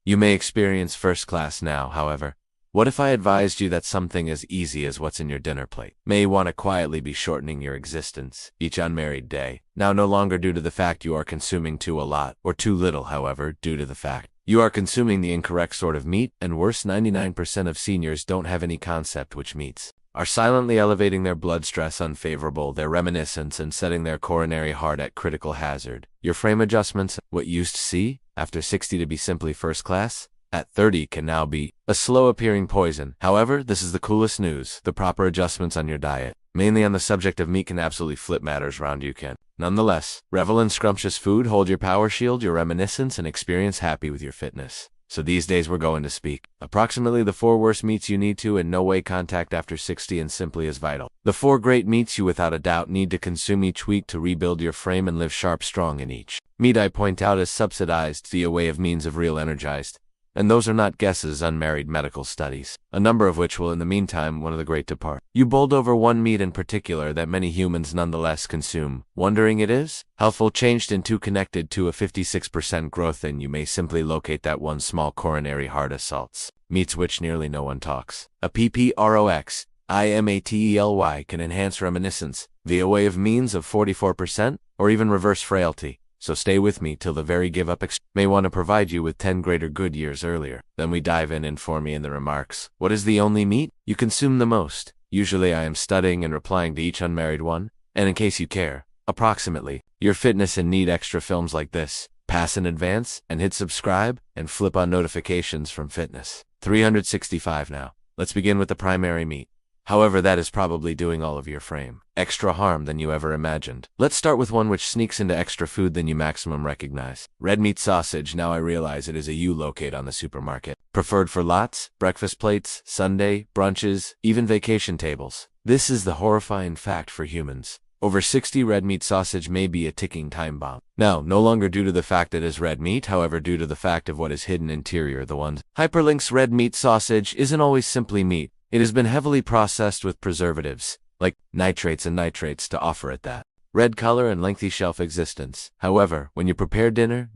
You may experience first class now, however. What if I advised you that something as easy as what's in your dinner plate may want to quietly be shortening your existence each unmarried day, now no longer due to the fact you are consuming too a lot, or too little, however, due to the fact you are consuming the incorrect sort of meat, and worse, 99% of seniors don't have any concept which meats are silently elevating their blood stress unfavorable, their reminiscence, and setting their coronary heart at critical hazard. Your frame adjustments, what used to see, after 60 to be simply first class, at 30 can now be a slow-appearing poison. However, this is the coolest news. The proper adjustments on your diet, mainly on the subject of meat, can absolutely flip matters around. You can, nonetheless, revel in scrumptious food, hold your power shield, your reminiscence, and experience happy with your fitness. So these days we're going to speak approximately the 4 worst meats you need to in no way contact after 60 and simply is vital. The 4 great meats you without a doubt need to consume each week to rebuild your frame and live sharp strong in each. Meat, I point out, is subsidized via way of means of real energized. And those are not guesses, unmarried medical studies, a number of which will in the meantime one of the great depart. You bowled over one meat in particular that many humans nonetheless consume, wondering it is healthful, changed into connected to a 56% growth, and you may simply locate that one small coronary heart assaults. Meats which nearly no one talks. A PPROX, IMATELY can enhance reminiscence via way of means of 44% or even reverse frailty. So stay with me till the very give up. May want to provide you with 10 greater good years earlier. Then we dive in and for me in the remarks. What is the only meat you consume the most? Usually I am studying and replying to each unmarried one. And in case you care, approximately, your fitness and need extra films like this, pass in advance and hit subscribe and flip on notifications from fitness. 365 now. Let's begin with the primary meat. However, that is probably doing all of your frame extra harm than you ever imagined. Let's start with one which sneaks into extra food than you maximum recognize. Red meat sausage. Now I realize it is a you locate on the supermarket. Preferred for lots, breakfast plates, Sunday, brunches, even vacation tables. This is the horrifying fact for humans. Over 60, red meat sausage may be a ticking time bomb. Now, no longer due to the fact it is red meat, however due to the fact of what is hidden interior. The ones hyperlinks red meat sausage isn't always simply meat. It has been heavily processed with preservatives, like nitrates and nitrates, to offer it that red color and lengthy shelf existence. However, when you prepare dinner,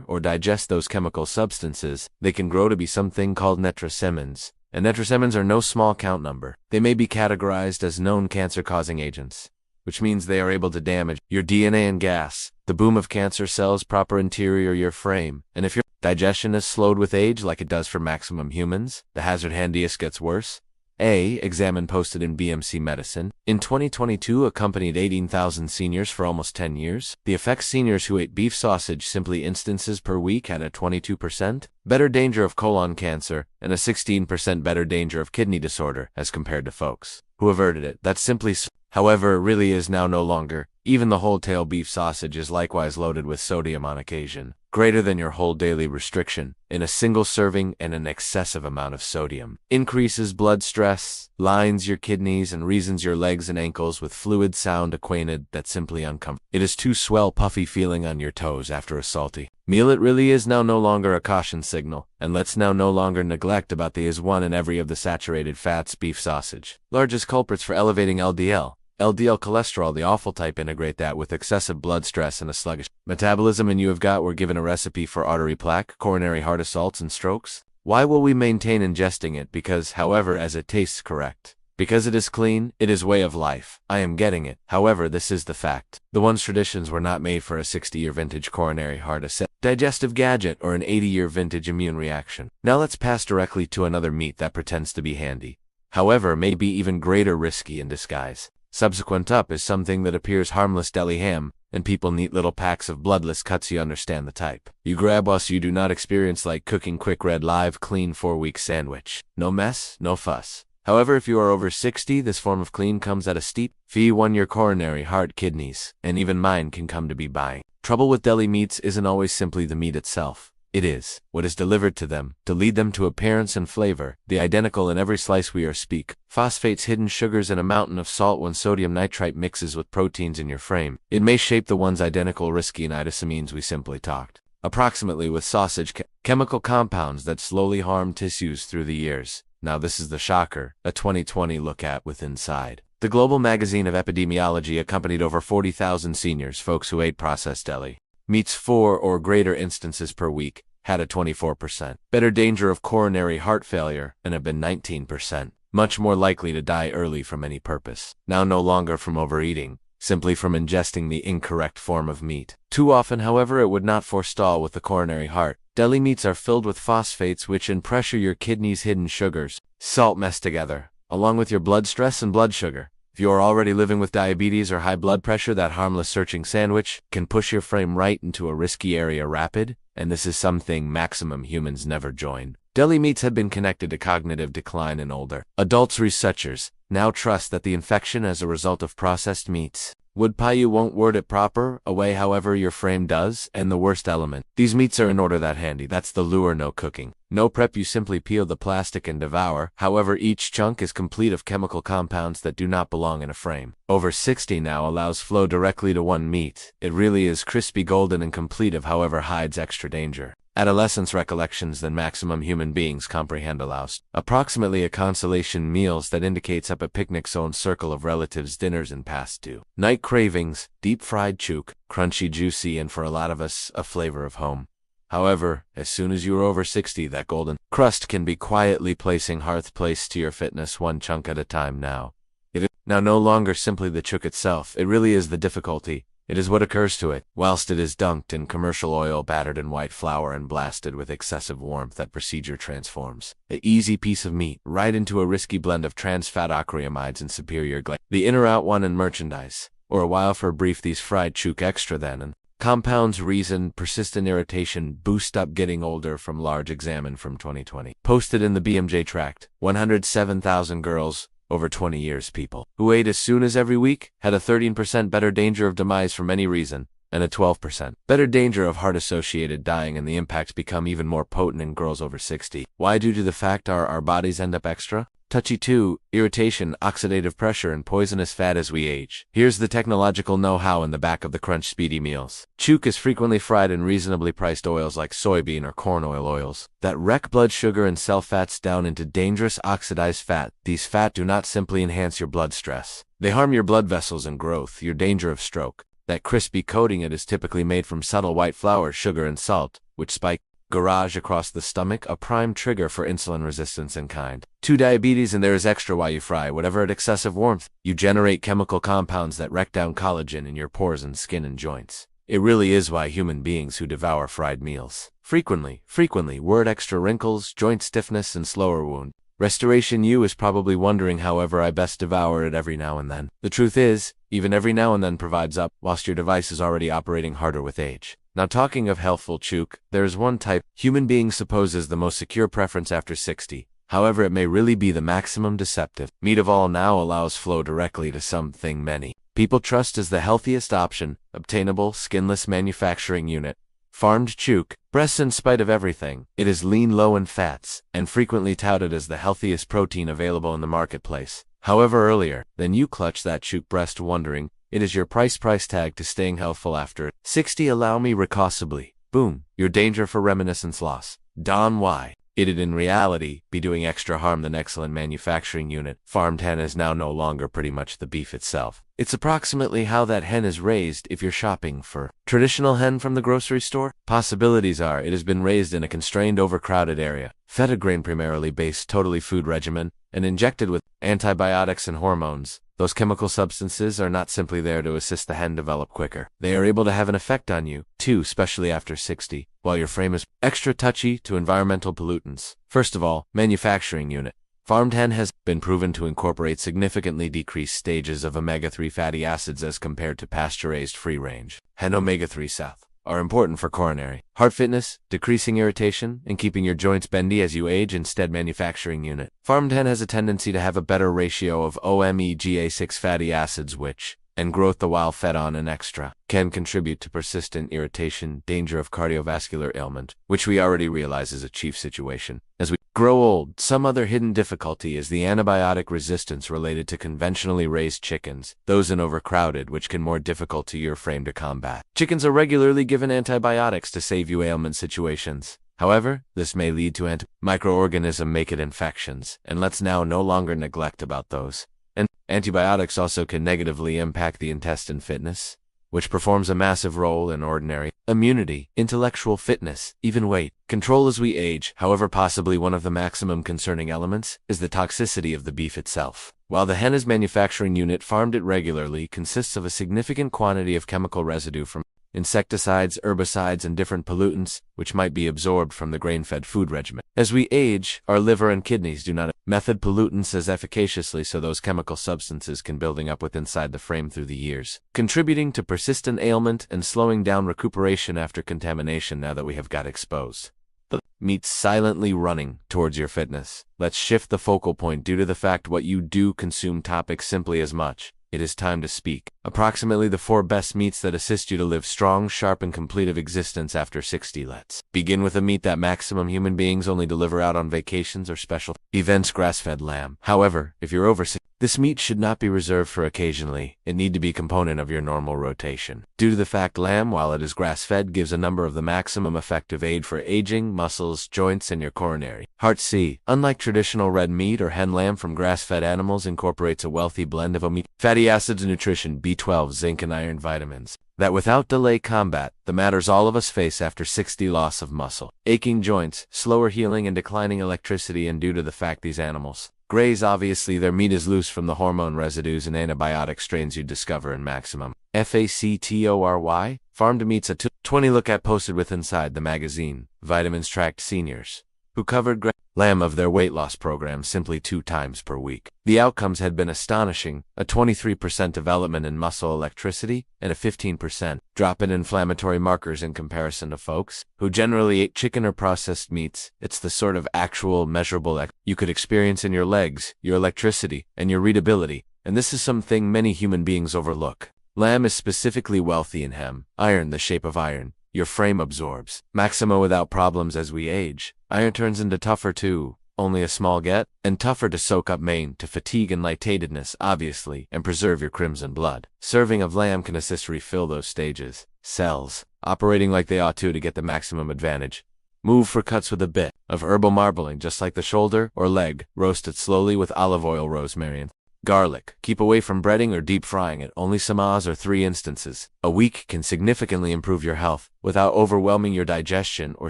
or digest those chemical substances, they can grow to be something called nitrosamines. And nitrosamines are no small count number. They may be categorized as known cancer-causing agents, which means they are able to damage your DNA and gas, the boom of cancer cells, proper interior your frame. And if your digestion is slowed with age like it does for maximum humans, the hazard handiest gets worse. Examine posted in BMC Medicine. In 2022 accompanied 18,000 seniors for almost 10 years. The effects: seniors who ate beef sausage simply instances per week had a 22% better danger of colon cancer and a 16% better danger of kidney disorder as compared to folks who averted it. That's simply however, it really is now no longer. Even the whole-tail beef sausage is likewise loaded with sodium on occasion, greater than your whole daily restriction, in a single serving, and an excessive amount of sodium increases blood stress, lines your kidneys, and reasons your legs and ankles with fluid sound acquainted that simply uncomfortable. It is too swell puffy feeling on your toes after a salty meal. It really is now no longer a caution signal, and let's now no longer neglect about the is one in every of the saturated fats beef sausage. Largest culprits for elevating LDL cholesterol, the awful type. Integrate that with excessive blood stress and a sluggish metabolism, and you have got, we're given a recipe for artery plaque, coronary heart assaults, and strokes. Why will we maintain ingesting it? Because, however, as it tastes correct. Because it is clean, it is way of life. I am getting it. However, this is the fact. The one's traditions were not made for a 60-year vintage coronary heart assault, digestive gadget, or an 80-year vintage immune reaction. Now let's pass directly to another meat that pretends to be handy. However, may be even greater risky in disguise. Subsequent up is something that appears harmless: deli ham, and people neat little packs of bloodless cuts. You understand the type. You grab us, you do not experience like cooking quick red live clean 4-week sandwich. No mess, no fuss. However, if you are over 60, this form of clean comes at a steep fee. One, your coronary heart, kidneys, and even mine can come to be buying. Trouble with deli meats isn't always simply the meat itself. It is what is delivered to them, to lead them to appearance and flavor, the identical in every slice we are speak. Phosphates, hidden sugars, and a mountain of salt. When sodium nitrite mixes with proteins in your frame, it may shape the one's identical risky and isosamines we simply talked approximately with sausage, chemical compounds that slowly harm tissues through the years. Now this is the shocker, a 2020 look at with Inside. The global magazine of epidemiology accompanied over 40,000 seniors, folks who ate processed deli meats 4 or greater instances per week, had a 24% better danger of coronary heart failure and have been 19% much more likely to die early from any purpose. Now no longer from overeating, simply from ingesting the incorrect form of meat. Too often, however, it would not forestall with the coronary heart. Deli meats are filled with phosphates which pressure your kidneys' hidden sugars. Salt mess together, along with your blood stress and blood sugar. If you are already living with diabetes or high blood pressure, that harmless searching sandwich can push your frame right into a risky area rapid, and this is something maximum humans never join. Deli meats have been connected to cognitive decline in older adults. Researchers now trust that the infection as a result of processed meats. Wood pie, you won't word it proper, away however your frame does, and the worst element. These meats are in order that handy, that's the lure. No cooking, no prep, you simply peel the plastic and devour. However, each chunk is complete of chemical compounds that do not belong in a frame. Over 60 now allows flow directly to one meat. It really is crispy golden and complete of however hides extra danger. Adolescence recollections than maximum human beings comprehend allows. Approximately a consolation meals that indicates up a picnic's own circle of relatives, dinners and past due. Night cravings, deep fried chook, crunchy juicy and for a lot of us, a flavor of home. However, as soon as you are over 60, that golden crust can be quietly placing hearth place to your fitness one chunk at a time now. It is now no longer simply the chook itself, it really is the difficulty. It is what occurs to it, whilst it is dunked in commercial oil, battered in white flour and blasted with excessive warmth. That procedure transforms an easy piece of meat right into a risky blend of trans fat acryamides and superior the inner out one and merchandise. Or a while for a brief, these fried chook extra then and compounds reason, persistent irritation, boost up getting older from large examine from 2020. Posted in the BMJ tract, 107,000 girls, over 20 years, people who ate as soon as every week had a 13% better danger of demise from any reason, and a 12% better danger of heart-associated dying, and the impacts become even more potent in girls over 60. Why? Due to the fact our bodies end up extra touchy to irritation, oxidative pressure, and poisonous fat as we age. Here's the technological know-how in the back of the Crunch Speedy Meals. Chook is frequently fried in reasonably priced oils like soybean or corn oils that wreck blood sugar and cell fats down into dangerous oxidized fat. These fat do not simply enhance your blood stress. They harm your blood vessels and growth, your danger of stroke. That crispy coating, it is typically made from subtle white flour, sugar, and salt, which spike garage across the stomach, a prime trigger for insulin resistance and kind 2 diabetes. And there is extra why you fry whatever at excessive warmth. You generate chemical compounds that wreck down collagen in your pores and skin and joints. It really is why human beings who devour fried meals frequently word extra wrinkles, joint stiffness, and slower wound restoration. You is probably wondering, however, I best devour it every now and then. The truth is, even every now and then provides up, whilst your device is already operating harder with age. Now, talking of healthful chook, there is one type human beings supposes the most secure preference after 60. However, it may really be the maximum deceptive. Meat of all now allows flow directly to something many people trust as the healthiest option, obtainable, skinless manufacturing unit. Farmed chook, breasts in spite of everything. It is lean, low in fats, and frequently touted as the healthiest protein available in the marketplace. However, earlier than you clutch that chook breast wondering, it is your price tag to staying healthful after 60. Allow me recausably. Boom, your danger for reminiscence loss. Don why? It'd in reality be doing extra harm than excellent manufacturing unit. Farmed hen is now no longer pretty much the beef itself. It's approximately how that hen is raised. If you're shopping for traditional hen from the grocery store, possibilities are it has been raised in a constrained, overcrowded area, fed a grain primarily based totally food regimen, and injected with antibiotics and hormones. Those chemical substances are not simply there to assist the hen develop quicker. They are able to have an effect on you, too, especially after 60, while your frame is extra touchy to environmental pollutants. First of all, manufacturing unit. Farmed hen has been proven to incorporate significantly decreased stages of omega-3 fatty acids as compared to pasture-raised free-range. Hen omega-3 South are important for coronary heart fitness, decreasing irritation, and keeping your joints bendy as you age. Instead, manufacturing unit. Farmed hen has a tendency to have a better ratio of omega-6 fatty acids which, and growth the while fed on an extra, can contribute to persistent irritation, danger of cardiovascular ailment, which we already realize is a chief situation. As we grow old, some other hidden difficulty is the antibiotic resistance related to conventionally raised chickens, those in overcrowded, which can more difficult to your frame to combat. Chickens are regularly given antibiotics to save you ailment situations. However, this may lead to microorganism make it infections, and let's now no longer neglect about those. And antibiotics also can negatively impact the intestine fitness, which performs a massive role in ordinary immunity, intellectual fitness, even weight control as we age. However, possibly one of the maximum concerning elements is the toxicity of the beef itself. While the hen's manufacturing unit farmed it regularly consists of a significant quantity of chemical residue from insecticides, herbicides, and different pollutants, which might be absorbed from the grain-fed food regimen. As we age, our liver and kidneys do not method pollutants as efficaciously, so those chemical substances can building up with inside the frame through the years, contributing to persistent ailment and slowing down recuperation after contamination. Now that we have got exposed, the meat's silently running towards your fitness. Let's shift the focal point due to the fact what you do consume topic simply as much. It is time to speak. Approximately the 4 best meats that assist you to live strong, sharp, and complete of existence after 60. Let's begin with a meat that maximum human beings only deliver out on vacations or special events: grass-fed lamb. However, if you're over 60, this meat should not be reserved for occasionally. It need to be a component of your normal rotation. Due to the fact lamb, while it is grass-fed, gives a number of the maximum effective aid for aging, muscles, joints, and your coronary heart. C. Unlike traditional red meat or hen, lamb from grass-fed animals incorporates a wealthy blend of omega fatty acids, nutrition, B12, zinc, and iron vitamins that without delay combat the matters all of us face after 60: loss of muscle, aching joints, slower healing, and declining electricity. And due to the fact these animals graze, obviously their meat is loose from the hormone residues and antibiotic strains you discover in maximum factory farmed meats. A 20 look at posted with inside the magazine Vitamins tracked seniors who covered lamb of their weight loss program simply 2 times per week. The outcomes had been astonishing: a 23% development in muscle electricity and a 15% drop in inflammatory markers in comparison to folks who generally ate chicken or processed meats. It's the sort of actual measurable you could experience in your legs, your electricity, and your readability, and this is something many human beings overlook. Lamb is specifically wealthy in hem, iron, the shape of iron. Your frame absorbs maxima without problems as we age. Iron turns into tougher too, only a small get, and tougher to soak up main to fatigue and lightheadedness, obviously, and preserve your crimson blood. Serving of lamb can assist refill those stages, cells, operating like they ought to get the maximum advantage. Move for cuts with a bit of herbal marbling, just like the shoulder or leg, roasted slowly with olive oil, rosemary, and garlic. Keep away from breading or deep frying it. Only some or 3 instances a week can significantly improve your health without overwhelming your digestion or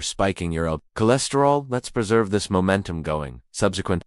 spiking your cholesterol. Let's preserve this momentum going.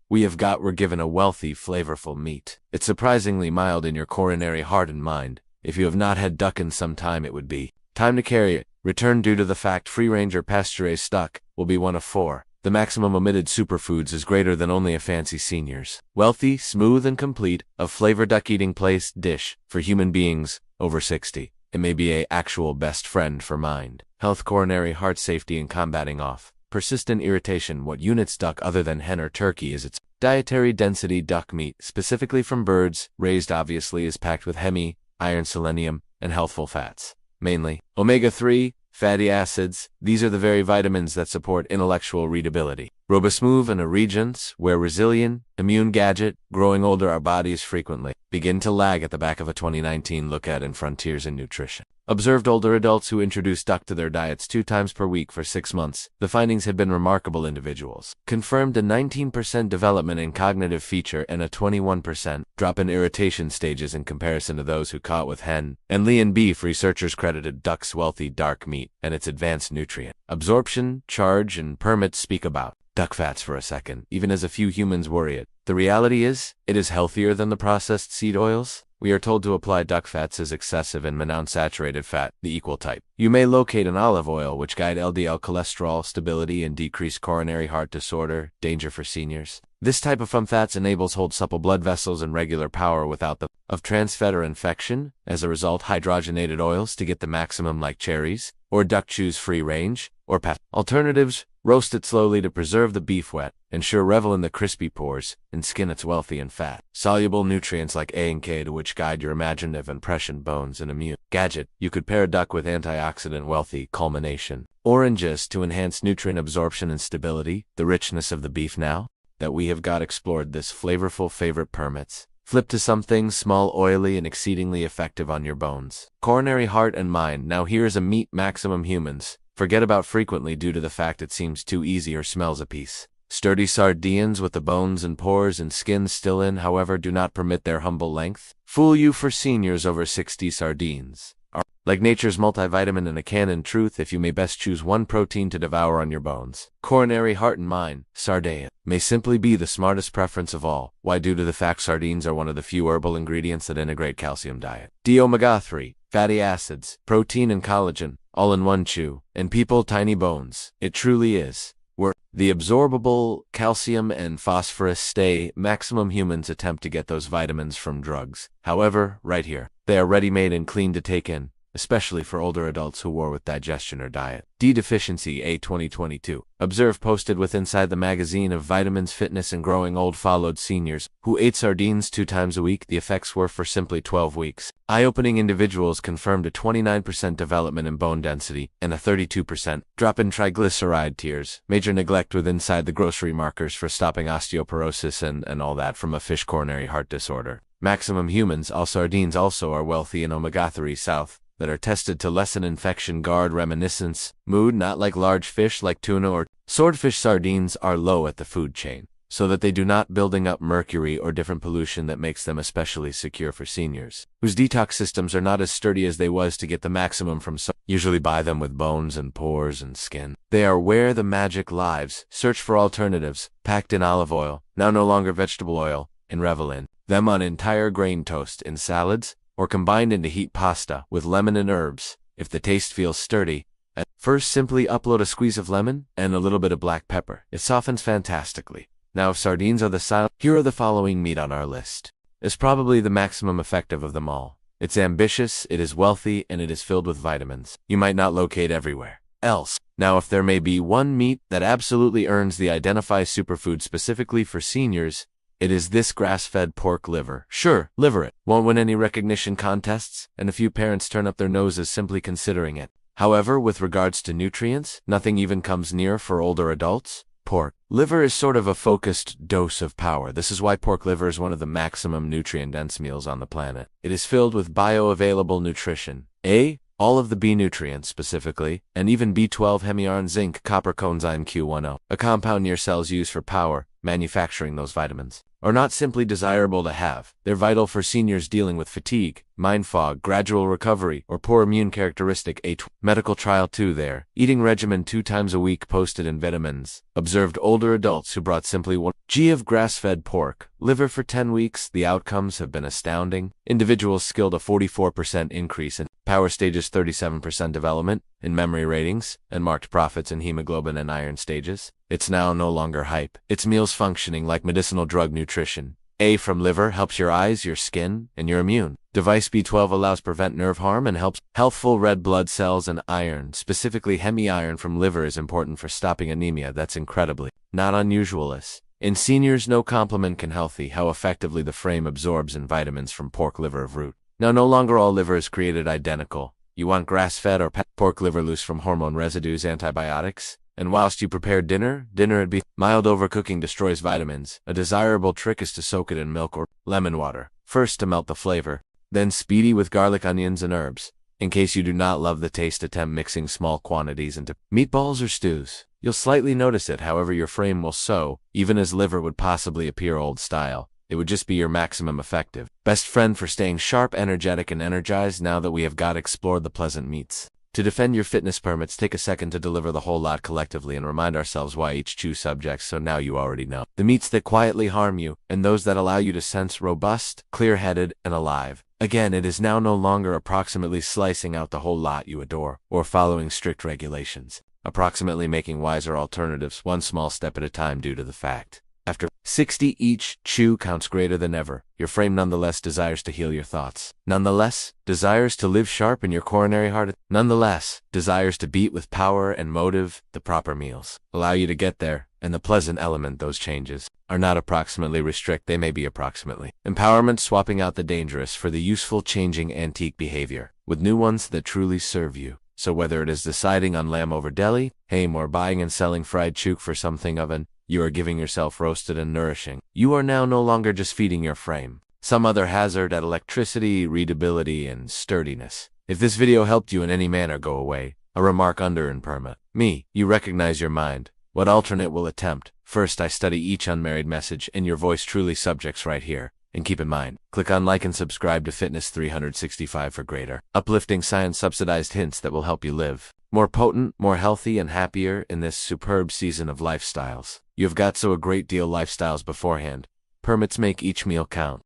We're given a wealthy, flavorful meat. It's surprisingly mild in your coronary heart and mind. If you have not had duck in some time, it would be time to carry it. Return due to the fact free-range or pasture-raised duck will be one of 4. The maximum omitted superfoods is greater than only a fancy senior's wealthy, smooth, and complete of flavor duck eating place dish for human beings over 60. It may be a actual best friend for mind, health, coronary, heart safety, and combating off persistent irritation. What units duck other than hen or turkey is its dietary density. Duck meat, specifically from birds raised, obviously is packed with hemi, iron, selenium, and healthful fats, mainly omega-3 fatty acids. These are the very vitamins that support intellectual readability, robust move, and a regents where resilient, immune gadget. Growing older, our bodies frequently begin to lag at the back of a 2019 look at in Frontiers in Nutrition. Observed older adults who introduced duck to their diets 2 times per week for 6 months. The findings had been remarkable. Individuals confirmed a 19% development in cognitive feature and a 21% drop in irritation stages in comparison to those who caught with hen and lean beef. Researchers credited duck's wealthy dark meat and its advanced nutrient absorption, charge, and permit. Speak about duck fats for a second, even as a few humans worry it. The reality is, it is healthier than the processed seed oils. We are told to apply duck fats as excessive and monounsaturated fat, the equal type. You may locate in olive oil, which guide LDL cholesterol stability and decrease coronary heart disorder, danger for seniors. This type of fats enables hold supple blood vessels and regular power without the of trans fat or infection. As a result, hydrogenated oils to get the maximum, like cherries or duck, choose free range or alternatives. Roast it slowly to preserve the beef wet. Ensure revel in the crispy pores and skin. It's wealthy in fat soluble nutrients like A and K, to which guide your imaginative and prescient bones and immune gadget. You could pair duck with antioxidant wealthy culmination oranges to enhance nutrient absorption and stability. The richness of the beef. Now that we have got explored this flavorful favorite permits, flip to something small, oily, and exceedingly effective on your bones, coronary, heart, and mind. Now here's a meat maximum humans forget about frequently due to the fact it seems too easy or smells a piece. Sturdy sardines with the bones and pores and skin still in, however, do not permit their humble length fool you. For seniors over 60, sardines are Like nature's multivitamin in a can. In truth, if you may best choose one protein to devour on your bones, coronary heart and mind, sardine may simply be the smartest preference of all. Why? Due to the fact sardines are one of the few herbal ingredients that integrate calcium diet, omega-3, fatty acids, protein and collagen, all in one chew, and people tiny bones. It truly is. Where the absorbable calcium and phosphorus stay, maximum humans attempt to get those vitamins from drugs. However, right here, they are ready-made and clean to take in, especially for older adults who war with digestion or diet. D deficiency A 2022. Observe posted with inside the magazine of Vitamins Fitness and Growing Old followed seniors who ate sardines 2 times a week. The effects were for simply 12 weeks. Eye-opening. Individuals confirmed a 29% development in bone density and a 32% drop in triglyceride tiers. Major neglect with inside the grocery markers for stopping osteoporosis and all that from a fish coronary heart disorder. Maximum humans. All sardines also are wealthy in omega-3 south that are tested to lessen infection, guard reminiscence, mood. Not like large fish like tuna or swordfish. Sardines are low at the food chain, so that they do not building up mercury or different pollution that makes them especially secure for seniors whose detox systems are not as sturdy as they was to get the maximum from usually buy them with bones and pores and skin. They are where the magic lives. Search for alternatives, packed in olive oil, now no longer vegetable oil, and revel in them on entire grain toast, in salads, or combined into heat pasta with lemon and herbs. If the taste feels sturdy, at first simply upload a squeeze of lemon and a little bit of black pepper. It softens fantastically. Now if sardines are the silent, here are the following meat on our list. It's probably the maximum effective of them all. It's ambitious, it is wealthy, and it is filled with vitamins you might not locate everywhere else. Now if there may be one meat that absolutely earns the identify superfood specifically for seniors, it is this grass-fed pork liver. Sure, liver it won't win any recognition contests, and a few parents turn up their noses simply considering it. However, with regards to nutrients, nothing even comes near for older adults. Pork liver is sort of a focused dose of power. This is why pork liver is one of the maximum nutrient-dense meals on the planet. It is filled with bioavailable nutrition. All of the B nutrients specifically, and even B12, hemiiron, zinc, copper, coenzyme Q10, a compound your cells use for power, manufacturing those vitamins, are not simply desirable to have. They're vital for seniors dealing with fatigue, mind fog, gradual recovery, or poor immune characteristic. Medical trial 2 there. Eating regimen 2 times a week posted in vitamins. Observed older adults who brought simply 1 g of grass-fed pork liver for 10 weeks. The outcomes have been astounding. Individuals skilled a 44% increase in power stages, 37% development in memory ratings, and marked profits in hemoglobin and iron stages. It's now no longer hype. It's meals functioning like medicinal drug nutrition. A from liver helps your eyes, your skin, and your immune. Device B12 allows prevent nerve harm and helps healthful red blood cells, and iron, specifically hemi-iron from liver, is important for stopping anemia. That's incredibly not unusual. In seniors, no compliment can healthy how effectively the frame absorbs in vitamins from pork liver of root. Now no longer all liver is created identical. You want grass-fed or pork liver loose from hormone residues, antibiotics? And whilst you prepare dinner it'd be mild. Overcooking destroys vitamins. A desirable trick is to soak it in milk or lemon water, first to melt the flavor, then speedy with garlic, onions, and herbs. In case you do not love the taste, attempt mixing small quantities into meatballs or stews. You'll slightly notice it, however your frame will so, even as liver would possibly appear old style. It would just be your maximum effective best friend for staying sharp, energetic, and energized. Now that we have explored the pleasant meats to defend your fitness permits, take a second to deliver the whole lot collectively and remind ourselves why each choose subjects. So now you already know the meats that quietly harm you and those that allow you to sense robust, clear-headed, and alive. Again, it is now no longer approximately slicing out the whole lot you adore or following strict regulations, approximately making wiser alternatives one small step at a time. Due to the fact after 60 each chew counts greater than ever, your frame nonetheless desires to heal your thoughts, nonetheless desires to live sharp in your coronary heart, nonetheless desires to beat with power and motive. The proper meals allow you to get there, and the pleasant element. Those changes are not approximately restrict, they may be approximately empowerment, swapping out the dangerous for the useful, changing antique behavior with new ones that truly serve you. So whether it is deciding on lamb over deli, ham, or buying and selling fried chook for something oven, you are giving yourself roasted and nourishing. You are now no longer just feeding your frame some other hazard at electricity, readability, and sturdiness. If this video helped you in any manner, go away. A remark under in perma. Me, you recognize your mind. What alternate will attempt? First, I study each unmarried message, and your voice truly subjects right here. And keep in mind, click on like and subscribe to Fitness 365 for greater, uplifting science-subsidized hints that will help you live more potent, more healthy, and happier in this superb season of lifestyles. You've got so a great deal lifestyles beforehand. Permits make each meal count.